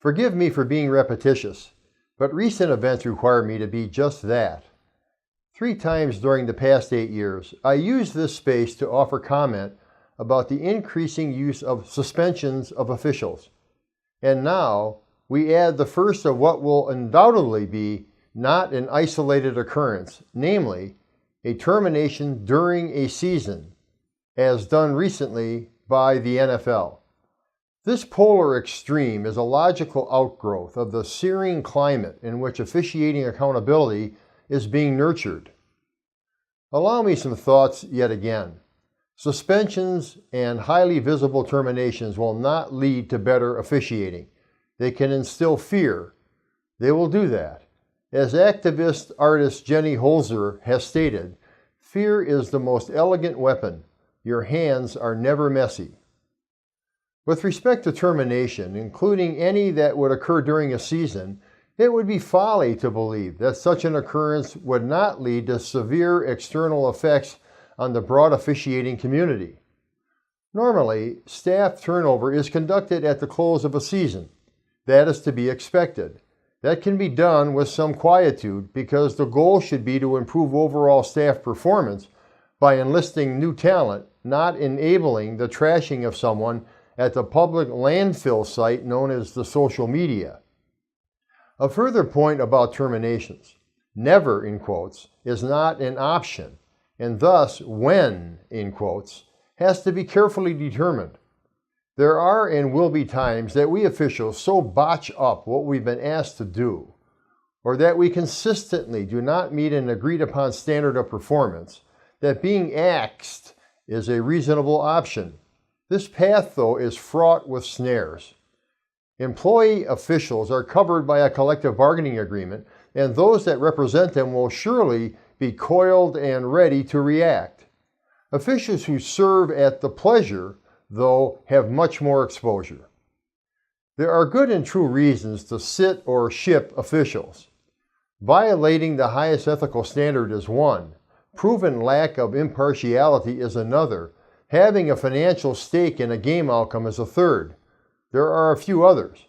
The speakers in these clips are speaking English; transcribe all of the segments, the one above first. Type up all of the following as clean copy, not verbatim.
Forgive me for being repetitious, but recent events require me to be just that. 3 times during the past 8 years, I used this space to offer comment about the increasing use of suspensions of officials. And now, we add the first of what will undoubtedly be not an isolated occurrence, namely, a termination during a season, as done recently by the NFL. This polar extreme is a logical outgrowth of the searing climate in which officiating accountability is being nurtured. Allow me some thoughts yet again. Suspensions and highly visible terminations will not lead to better officiating. They can instill fear. They will do that. As activist artist Jenny Holzer has stated, fear is the most elegant weapon. Your hands are never messy. With respect to termination, including any that would occur during a season, it would be folly to believe that such an occurrence would not lead to severe external effects on the broad officiating community. Normally, staff turnover is conducted at the close of a season. That is to be expected. That can be done with some quietude because the goal should be to improve overall staff performance by enlisting new talent, not enabling the trashing of someone at the public landfill site known as the social media. A further point about terminations. Never, in quotes, is not an option, and thus when, in quotes, has to be carefully determined. There are and will be times that we officials so botch up what we've been asked to do, or that we consistently do not meet an agreed upon standard of performance, that being axed is a reasonable option. This path, though, is fraught with snares. Employee officials are covered by a collective bargaining agreement, and those that represent them will surely be coiled and ready to react. Officials who serve at the pleasure, though, have much more exposure. There are good and true reasons to sit or ship officials. Violating the highest ethical standard is one. Proven lack of impartiality is another. Having a financial stake in a game outcome is a third. There are a few others.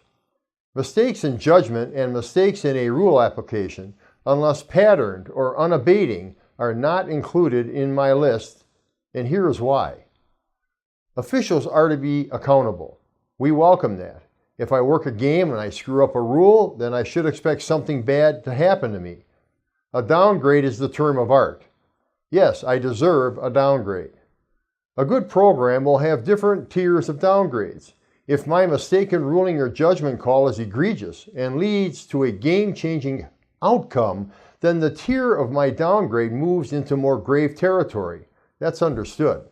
Mistakes in judgment and mistakes in a rule application, unless patterned or unabating, are not included in my list, and here is why. Officials are to be accountable. We welcome that. If I work a game and I screw up a rule, then I should expect something bad to happen to me. A downgrade is the term of art. Yes, I deserve a downgrade. A good program will have different tiers of downgrades. If my mistaken ruling or judgment call is egregious and leads to a game-changing outcome, then the tier of my downgrade moves into more grave territory. That's understood.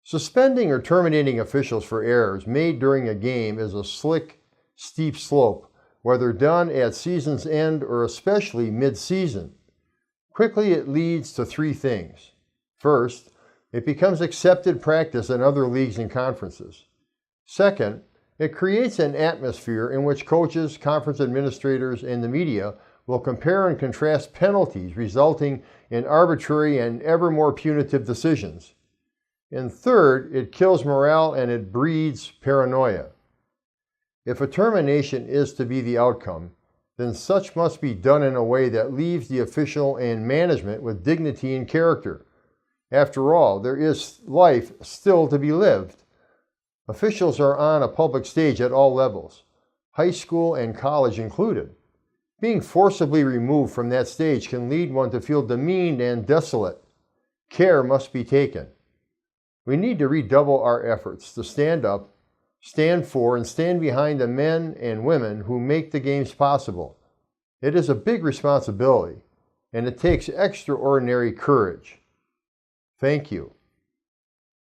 Suspending or terminating officials for errors made during a game is a slick, steep slope, whether done at season's end or especially mid-season. Quickly, it leads to 3 things. First, it becomes accepted practice in other leagues and conferences. Second, it creates an atmosphere in which coaches, conference administrators, and the media will compare and contrast penalties, resulting in arbitrary and ever more punitive decisions. And third, it kills morale and it breeds paranoia. If a termination is to be the outcome, then such must be done in a way that leaves the official and management with dignity and character. After all, there is life still to be lived. Officials are on a public stage at all levels, high school and college included. Being forcibly removed from that stage can lead one to feel demeaned and desolate. Care must be taken. We need to redouble our efforts to stand up, stand for, and stand behind the men and women who make the games possible. It is a big responsibility, and it takes extraordinary courage. Thank you.